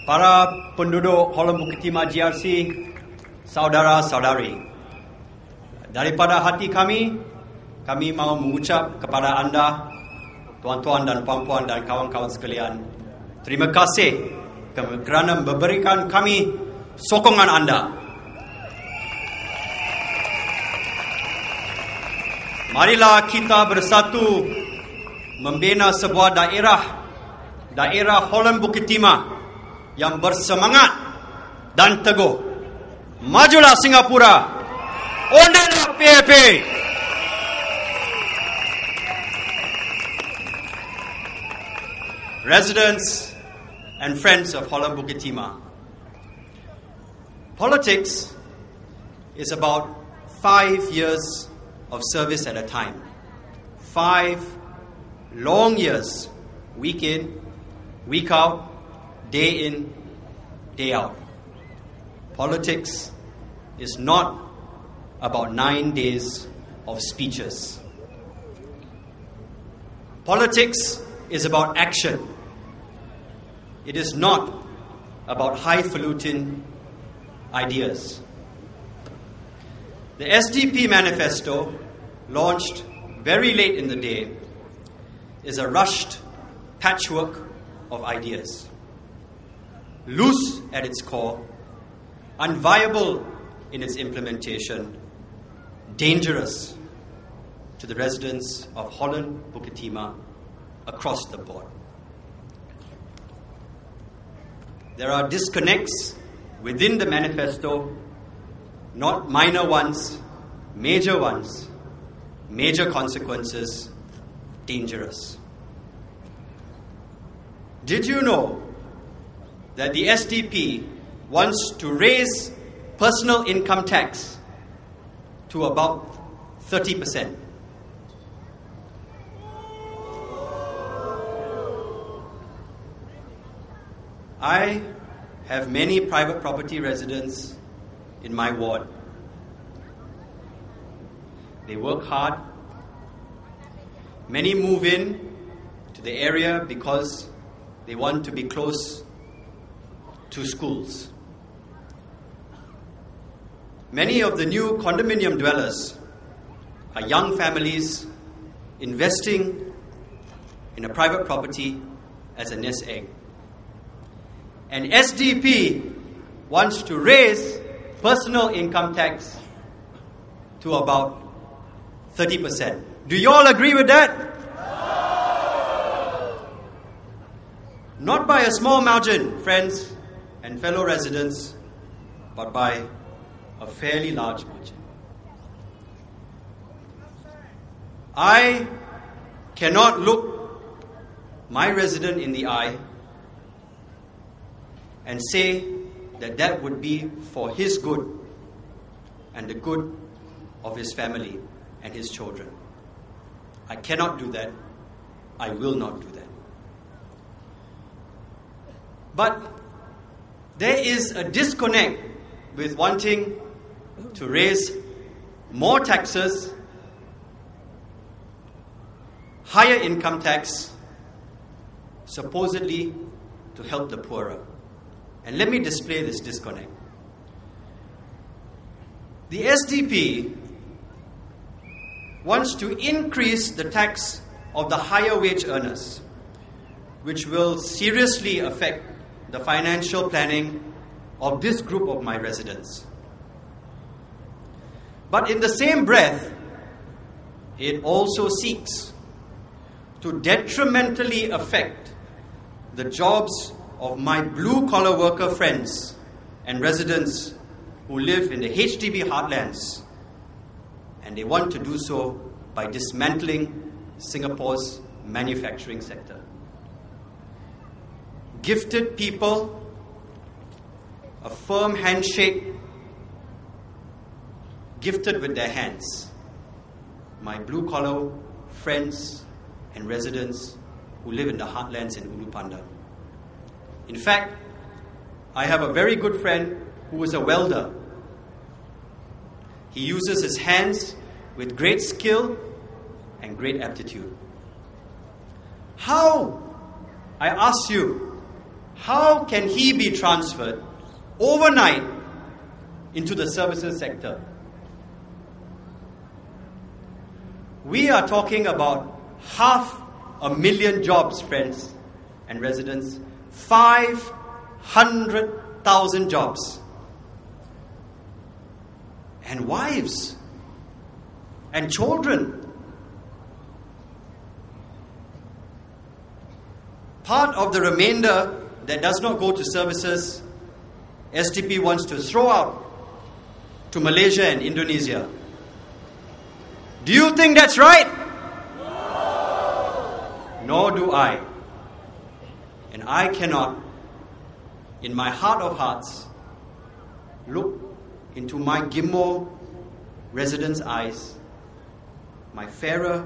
para penduduk Holland-Bukit GRC, saudara-saudari, daripada hati kami mahu mengucap kepada anda, tuan-tuan dan puan-puan dan kawan-kawan sekalian, terima kasih kerana memberikan kami sokongan anda. Marilah kita bersatu membina sebuah daerah Holland-Bukit yang bersemangat dan teguh. Majulah Singapura. Ondelah PAP. Residents and friends of Holland-Bukit, politics is about 5 years of service at a time. 5 long years, week in, week out, day in, day out. Politics is not about 9 days of speeches. Politics is about action. It is not about highfalutin ideas. The SDP manifesto, launched very late in the day, is a rushed patchwork of ideas. Loose at its core, unviable in its implementation, dangerous to the residents of Holland-Bukit across the board. There are disconnects within the manifesto, not minor ones, major ones, major consequences, dangerous. Did you know that the SDP wants to raise personal income tax to about 30%? I have many private property residents in my ward. They work hard. Many move in to the area because they want to be close to schools. Many of the new condominium dwellers are young families investing in a private property as a nest egg. And SDP wants to raise personal income tax to about 30%. Do you all agree with that? Not by a small margin, friends and fellow residents, but by a fairly large margin. I cannot look my resident in the eye and say that that would be for his good and the good of his family and his children. I cannot do that. I will not do that. But there is a disconnect with wanting to raise more taxes, higher income tax, supposedly to help the poorer. And let me display this disconnect. The SDP wants to increase the tax of the higher wage earners, which will seriously affect the financial planning of this group of my residents. But in the same breath, it also seeks to detrimentally affect the jobs of my blue-collar worker friends and residents who live in the HDB heartlands, and they want to do so by dismantling Singapore's manufacturing sector. Gifted people, a firm handshake, gifted with their hands. My blue-collar friends and residents who live in the heartlands in Ulu Pandan. In fact, I have a very good friend who is a welder. He uses his hands with great skill and great aptitude. How, I ask you, how can he be transferred overnight into the services sector? We are talking about 500,000 jobs, friends and residents. 500,000 jobs. And wives. And children. Part of the remainder that does not go to services, SDP wants to throw out to Malaysia and Indonesia. Do you think that's right? No. Nor do I. And I cannot, in my heart of hearts, look into my Ghim residents' eyes, my Farrer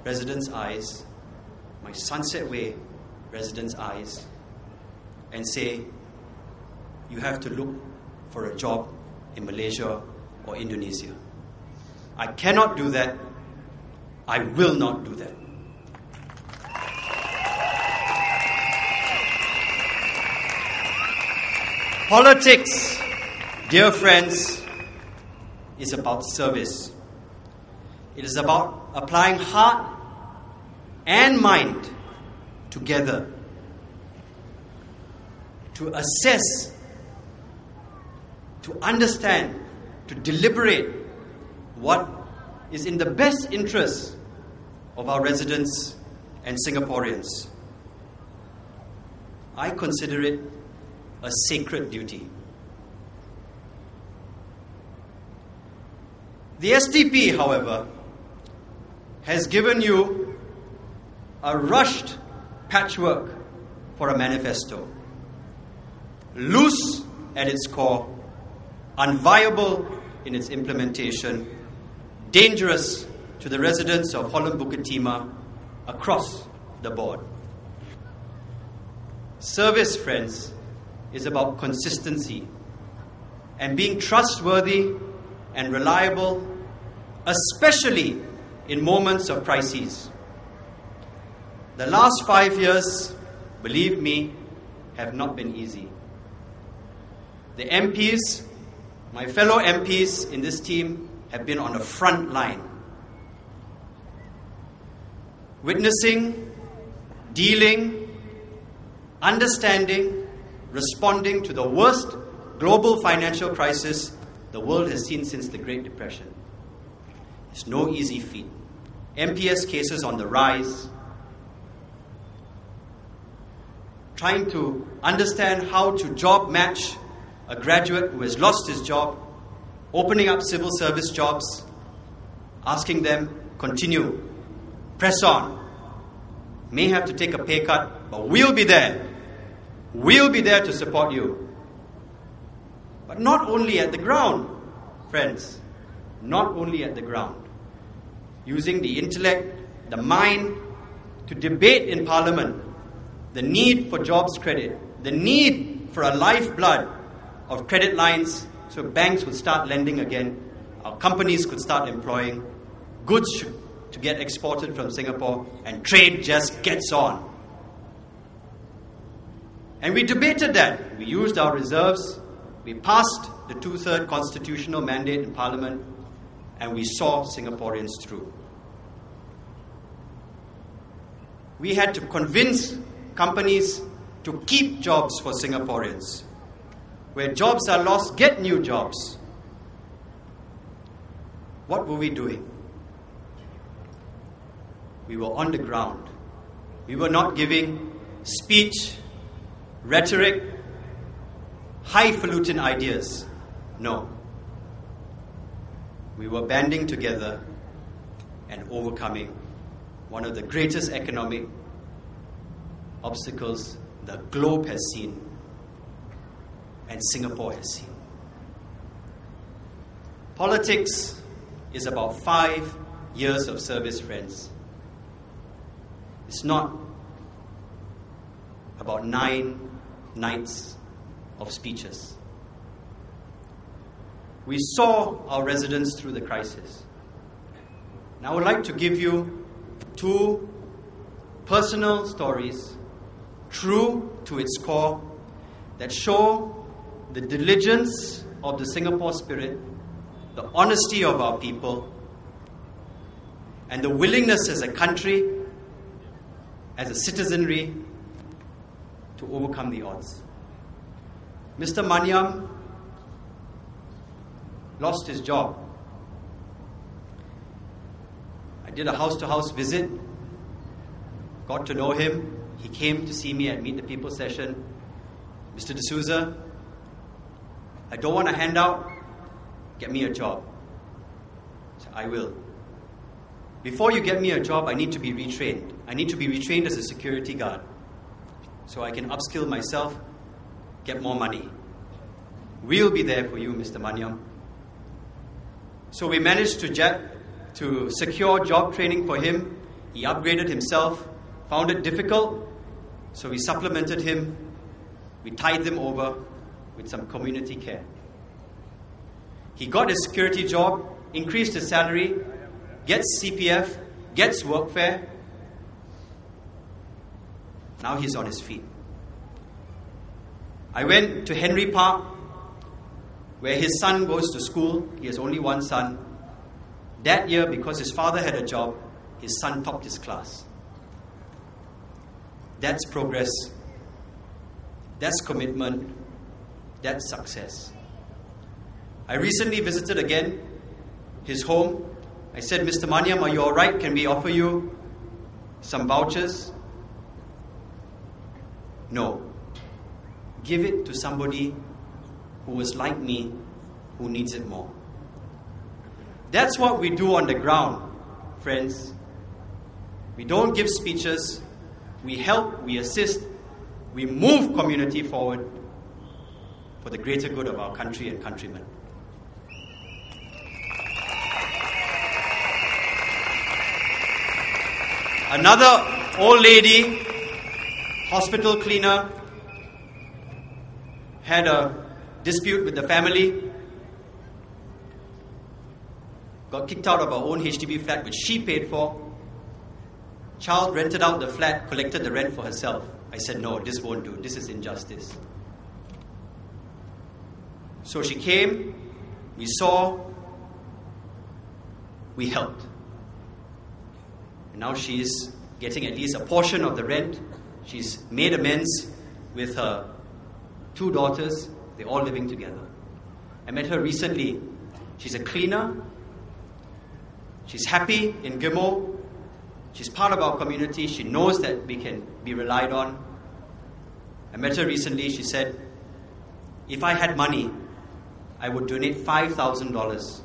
residents' eyes, my Sunset Way residents' eyes, and say, you have to look for a job in Malaysia or Indonesia. I cannot do that. I will not do that. Politics, dear friends, is about service. It is about applying heart and mind together to assess, to understand, to deliberate what is in the best interest of our residents and Singaporeans. I consider it a sacred duty. The SDP, however, has given you a rushed patchwork for a manifesto. Loose at its core, unviable in its implementation, dangerous to the residents of Holland-Bukit across the board. Service, friends, is about consistency and being trustworthy and reliable, especially in moments of crises. The last 5 years, believe me, have not been easy. The MPs, my fellow MPs in this team, have been on the front line, witnessing, dealing, understanding, responding to the worst global financial crisis the world has seen since the Great Depression. It's no easy feat. MPS cases on the rise, trying to understand how to job match a graduate who has lost his job, opening up civil service jobs, asking them, continue, press on. May have to take a pay cut, but we'll be there. We'll be there to support you. But not only at the ground, friends, not only at the ground. Using the intellect, the mind, to debate in Parliament the need for jobs credit, the need for a lifeblood of credit lines so banks would start lending again, our companies could start employing, goods to get exported from Singapore, and trade just gets on. And we debated that. We used our reserves. We passed the 2/3 constitutional mandate in Parliament, and we saw Singaporeans through. We had to convince companies to keep jobs for Singaporeans. Where jobs are lost, get new jobs. What were we doing? We were on the ground. We were not giving speech, rhetoric, highfalutin ideas. No. We were banding together and overcoming one of the greatest economic obstacles the globe has seen and Singapore has seen. Politics is about 5 years of service, friends. It's not about 9 nights of speeches. We saw our residents through the crisis. Now I would like to give you 2 personal stories, true to its core, that show the diligence of the Singapore spirit, the honesty of our people, and the willingness as a country, as a citizenry, to overcome the odds. Mr. Maniam lost his job. I did a house-to-house visit, got to know him. He came to see me at Meet the People session. Mr. D'Souza, I don't want a handout. Get me a job. So I will. Before you get me a job, I need to be retrained. I need to be retrained as a security guard so I can upskill myself, get more money. We'll be there for you, Mr. Maniam. So we managed to secure job training for him. He upgraded himself, found it difficult, so we supplemented him. We tied him over with some community care. He got his security job, increased his salary, gets CPF, gets workfare. Now he's on his feet. I went to Henry Park, where his son goes to school. He has only one son. That year, because his father had a job, his son topped his class. That's progress. That's commitment. That's success. I recently visited again his home. I said, Mr. Maniam, are you all right? Can we offer you some vouchers? No. Give it to somebody who is like me, who needs it more. That's what we do on the ground, friends. We don't give speeches. We help, we assist, we move community forward for the greater good of our country and countrymen. Another old lady, hospital cleaner, had a dispute with the family, got kicked out of her own HDB flat which she paid for. Child rented out the flat, collected the rent for herself. I said, no, this won't do. This is injustice. So she came, we saw, we helped. And now she's getting at least a portion of the rent. She's made amends with her 2 daughters. They're all living together. I met her recently. She's a cleaner. She's happy in Gimo. She's part of our community. She knows that we can be relied on. I met her recently. She said, if I had money, I would donate $5,000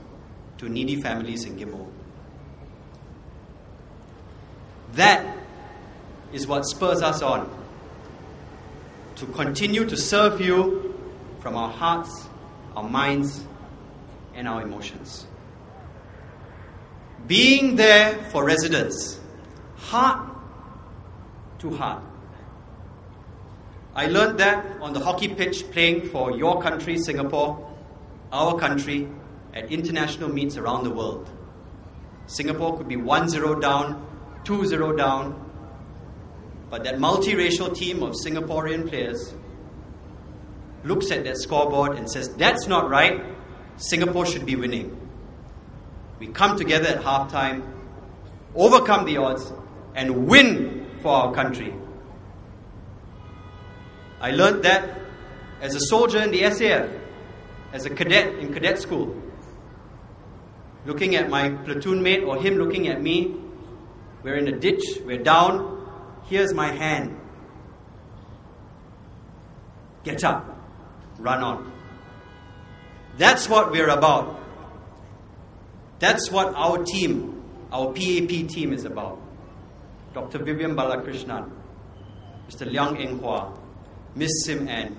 to needy families in Gimo. That is what spurs us on to continue to serve you from our hearts, our minds, and our emotions. Being there for residents, heart to heart. I learned that on the hockey pitch playing for your country, Singapore, our country, at international meets around the world. Singapore could be 1-0 down, 2-0 down, but that multiracial team of Singaporean players looks at that scoreboard and says, that's not right, Singapore should be winning. We come together at halftime, overcome the odds, and win for our country. I learned that as a soldier in the SAF, as a cadet in cadet school, looking at my platoon mate or him looking at me. We're in a ditch, we're down, here's my hand. Get up, run on. That's what we're about. That's what our team, our PAP team is about. Dr. Vivian Balakrishnan, Mr. Liang Eng Hua, Miss Sim Ann,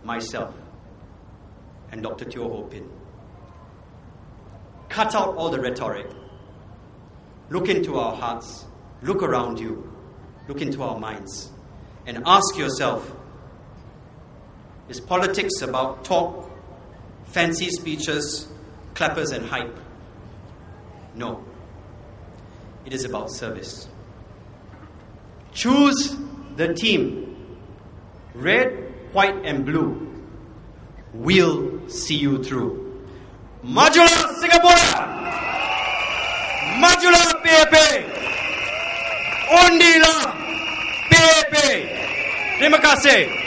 myself, and Dr. Teo Ho Pin. Cut out all the rhetoric. Look into our hearts. Look around you. Look into our minds. And ask yourself, is politics about talk, fancy speeches, clappers and hype? No. It is about service. Choose the team red, white and blue, we'll see you through. Majulah Singapura! Majulah PAP! Undilah PAP! Terima kasih.